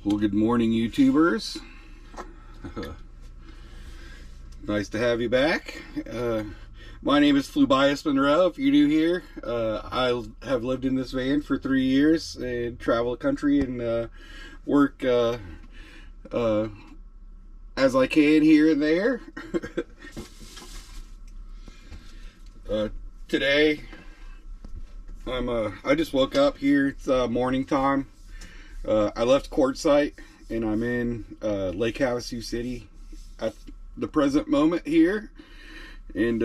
Well, good morning, YouTubers. Nice to have you back. My name is Flubias Monroe. If you're new here, I have lived in this van for 3 years and travel the country and work as I can here and there. Today, I just woke up here. It's morning time. I left Quartzsite and I'm in Lake Havasu City at the present moment here, and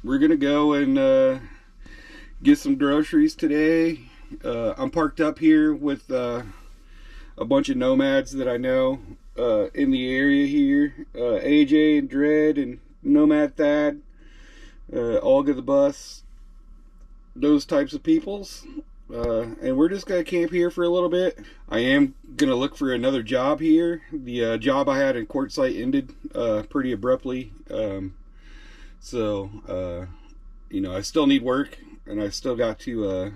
we're gonna go and get some groceries today. I'm parked up here with a bunch of nomads that I know in the area here. AJ and Dread and Nomad Thad, Olga the Bus, those types of peoples. And we're just gonna camp here for a little bit. I am gonna look for another job here. The job I had in Quartzsite ended pretty abruptly. So you know, I still need work, and I still got to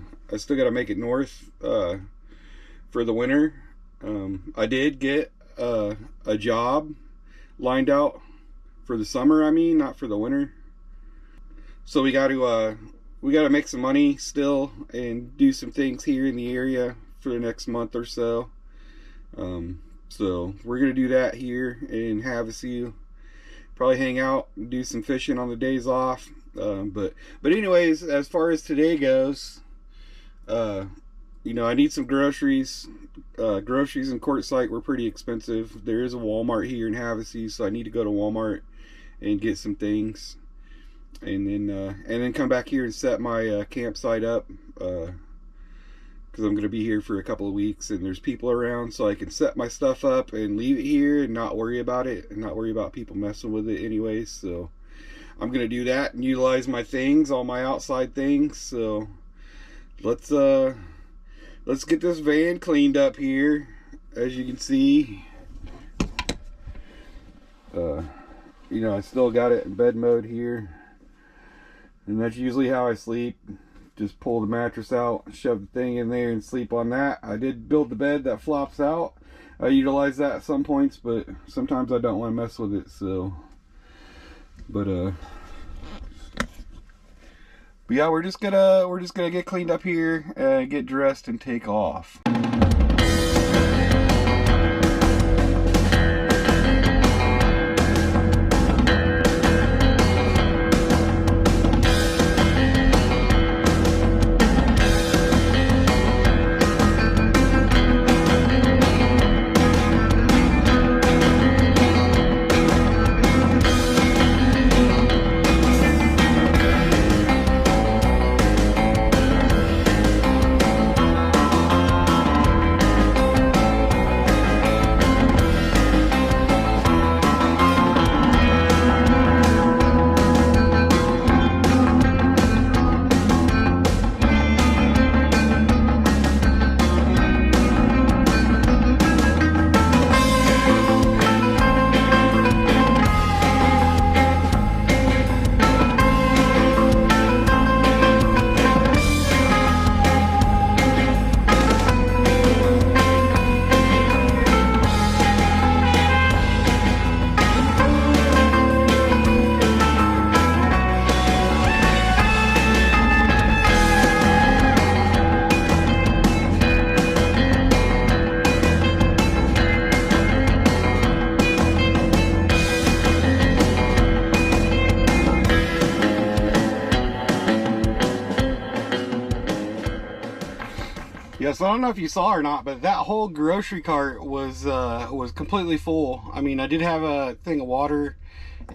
make it north for the winter. I did get a job lined out for the summer. I mean, not for the winter. So we got to make some money still and do some things here in the area for the next month or so. So we're gonna do that here in Havasu. Probably hang out and do some fishing on the days off. But anyways, as far as today goes, you know, I need some groceries. Groceries in Quartzsite were pretty expensive. There is a Walmart here in Havasu, so I need to go to Walmart and get some things. And then come back here and set my campsite up, because I'm going to be here for a couple of weeks and there's people around, so I can set my stuff up and leave it here and not worry about it and not worry about people messing with it anyways. So I'm going to do that and utilize my things, all my outside things. So let's get this van cleaned up here. As you can see, you know, I still got it in bed mode here. And that's usually how I sleep. Just pull the mattress out, shove the thing in there and sleep on that. I did build the bed that flops out. I utilize that at some points, but sometimes I don't want to mess with it, so. But yeah, we're just gonna get cleaned up here, get dressed and take off. Yes, I don't know if you saw or not, but that whole grocery cart was completely full. I mean, I did have a thing of water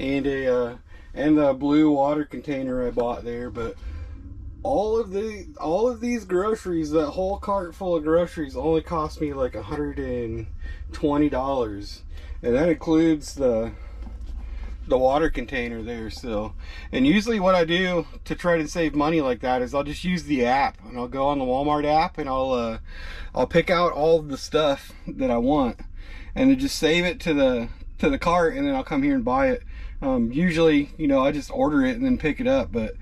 and the blue water container I bought there, but all of these groceries, that whole cart full of groceries, only cost me like $120, and that includes the water container there. So, and usually what I do to try to save money like that is I'll just use the app, and I'll go on the Walmart app and I'll pick out all of the stuff that I want and then just save it to the cart, and then I'll come here and buy it. Usually, you know, I just order it and then pick it up, but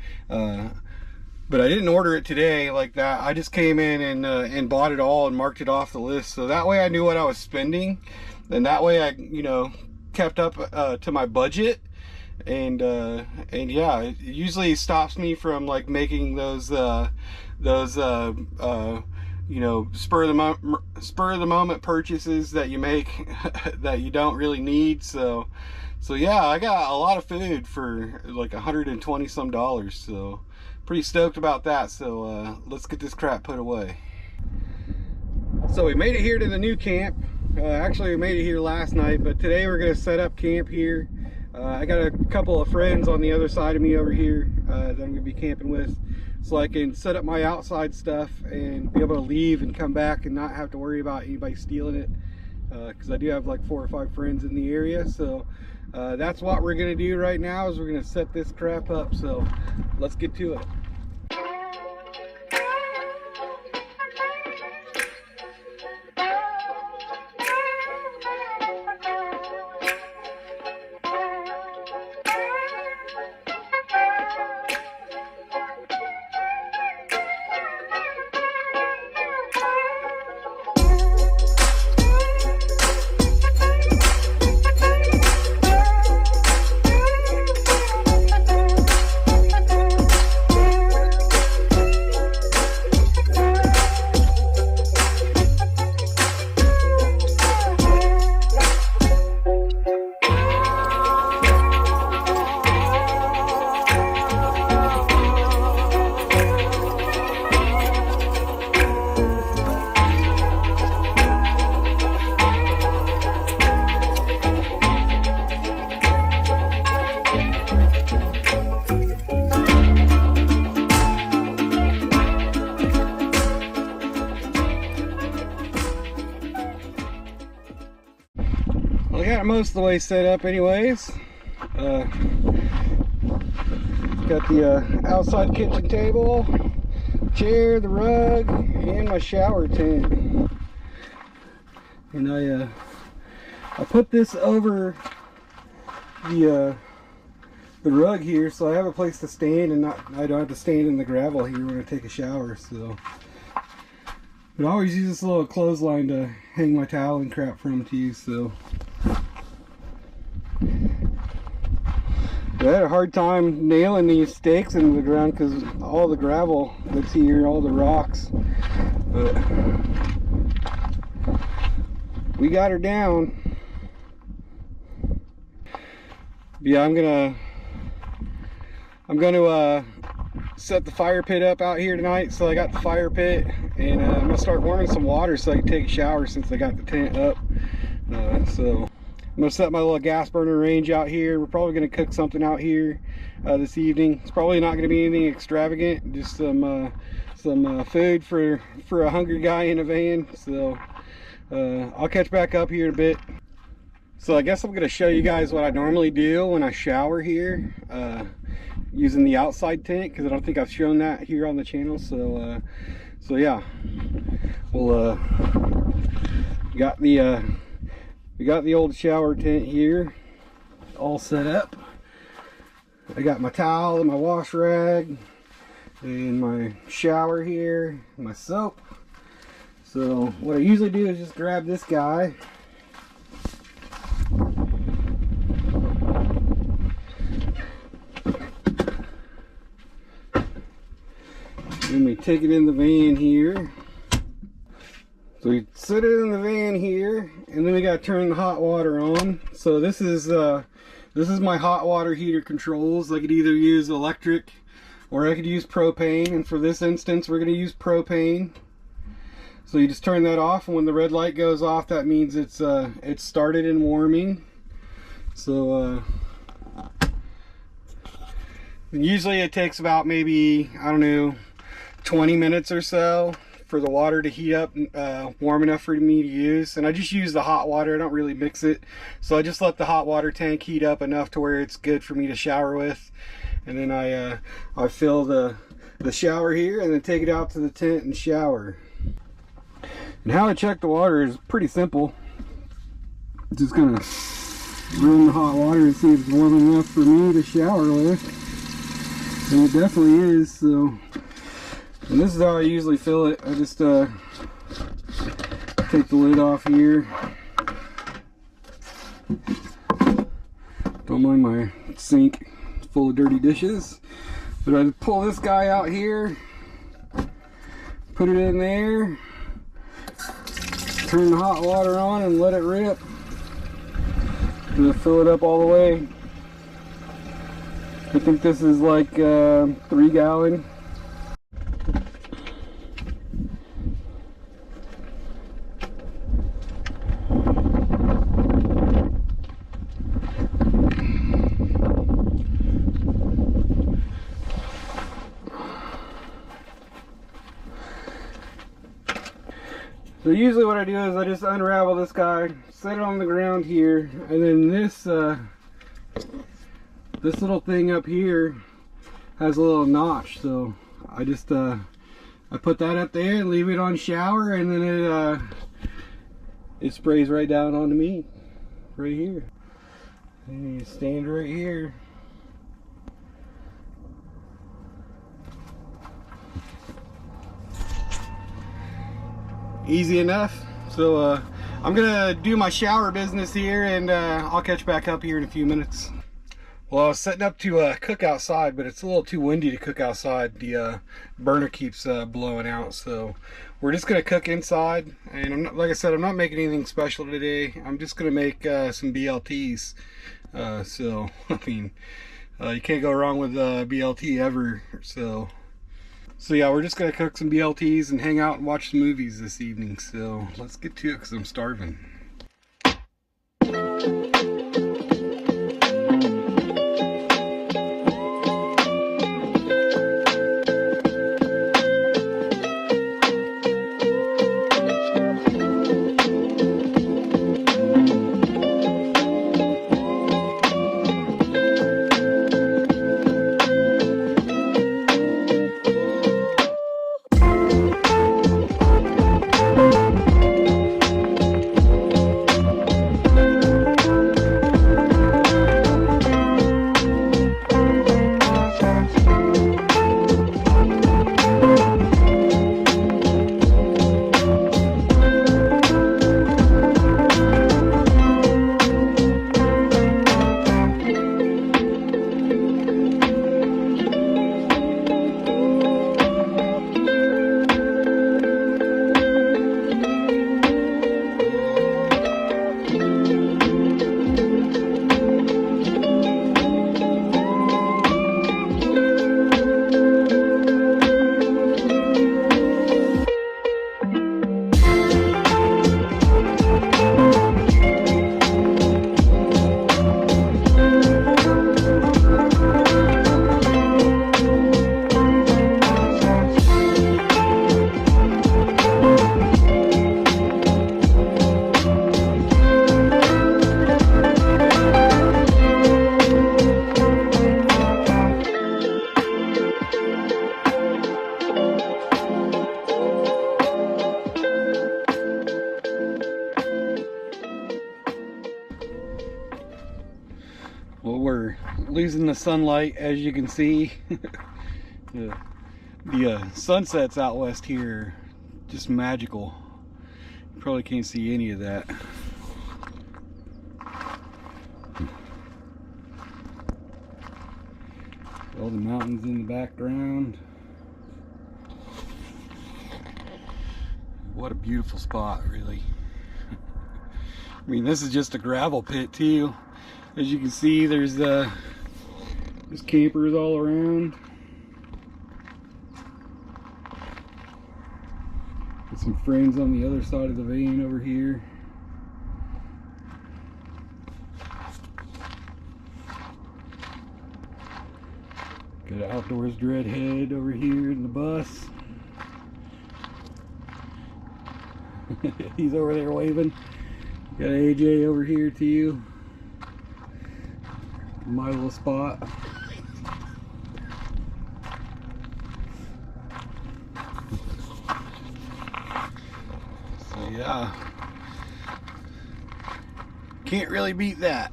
But I didn't order it today like that. I just came in and bought it all and marked it off the list. So that way I knew what I was spending. And that way I, you know, kept up to my budget. And yeah, it usually stops me from like making those you know, spur of the moment purchases that you make that you don't really need. So yeah, I got a lot of food for like $120 some. So pretty stoked about that. So let's get this crap put away. So we made it here to the new camp. Actually, we made it here last night, but today we're gonna set up camp here. I got a couple of friends on the other side of me over here that I'm gonna be camping with, so I can set up my outside stuff and be able to leave and come back and not have to worry about anybody stealing it, because I do have like 4 or 5 friends in the area. So that's what we're gonna do right now, is we're gonna set this crap up. So let's get to it. I got it most of the way set up anyways. Got the outside kitchen table, chair, the rug, and my shower tent. And I put this over the rug here, so I have a place to stand, and I don't have to stand in the gravel here when I take a shower. So, but I always use this little clothesline to hang my towel and crap from too. So. I had a hard time nailing these stakes into the ground because all the gravel that's here, all the rocks. But we got her down. Yeah, I'm gonna set the fire pit up out here tonight. So I got the fire pit, and I'm gonna start warming some water so I can take a shower since I got the tent up. So I'm gonna set my little gas burner range out here. We're probably gonna cook something out here this evening. It's probably not gonna be anything extravagant, just some food for a hungry guy in a van. So I'll catch back up here in a bit. So I guess I'm gonna show you guys what I normally do when I shower here, using the outside tent, because I don't think I've shown that here on the channel. So yeah, we'll we got the old shower tent here all set up. I got my towel and my wash rag and my shower here, my soap. So what I usually do is just grab this guy. Then we take it in the van here. So we set it in the van here, and then we got to turn the hot water on. So this is my hot water heater controls. I could either use electric or I could use propane, and for this instance we're going to use propane. So you just turn that off, and when the red light goes off, that means it's started and warming. So usually it takes about maybe, I don't know, 20 minutes or so for the water to heat up warm enough for me to use. And I just use the hot water. I don't really mix it, so I just let the hot water tank heat up enough to where it's good for me to shower with. And then I fill the shower here and then take it out to the tent and shower. And how I check the water is pretty simple. Just gonna run the hot water and see if it's warm enough for me to shower with, and it definitely is. So And this is how I usually fill it. I just take the lid off here. Don't mind my sink full of dirty dishes. But I pull this guy out here, put it in there, turn the hot water on and let it rip. And fill it up all the way. I think this is like 3 gallon. So usually what I do is I just unravel this guy, set it on the ground here, and then this this little thing up here has a little notch. So I just I put that up there and leave it on shower, and then it sprays right down onto me, right here. And you stand right here. Easy enough. So I'm gonna do my shower business here, and I'll catch back up here in a few minutes. Well, I was setting up to cook outside, but it's a little too windy to cook outside. The burner keeps blowing out, so we're just gonna cook inside. And I'm not, like I said, I'm not making anything special today. I'm just gonna make some BLTs. So I mean, you can't go wrong with BLT ever. So yeah, we're just gonna cook some BLTs and hang out and watch some movies this evening. So let's get to it because I'm starving. Well, we're losing the sunlight, as you can see. the sunsets out west here, just magical. You probably can't see any of that. All the mountains in the background. What a beautiful spot, really. I mean, this is just a gravel pit too. As you can see, there's campers all around. Got some friends on the other side of the van over here. Got an Outdoors Dreadhead over here in the bus. He's over there waving. Got AJ over here too. My little spot. So yeah, can't really beat that.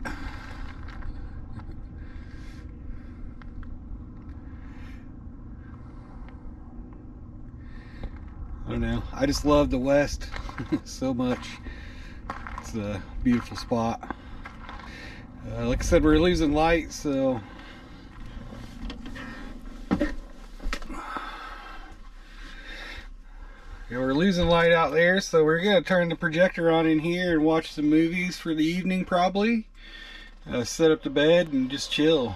I just love the West so much. It's a beautiful spot. Like I said, we're losing light, so yeah, we're losing light out there, so we're gonna turn the projector on in here and watch some movies for the evening, probably. Set up the bed and just chill.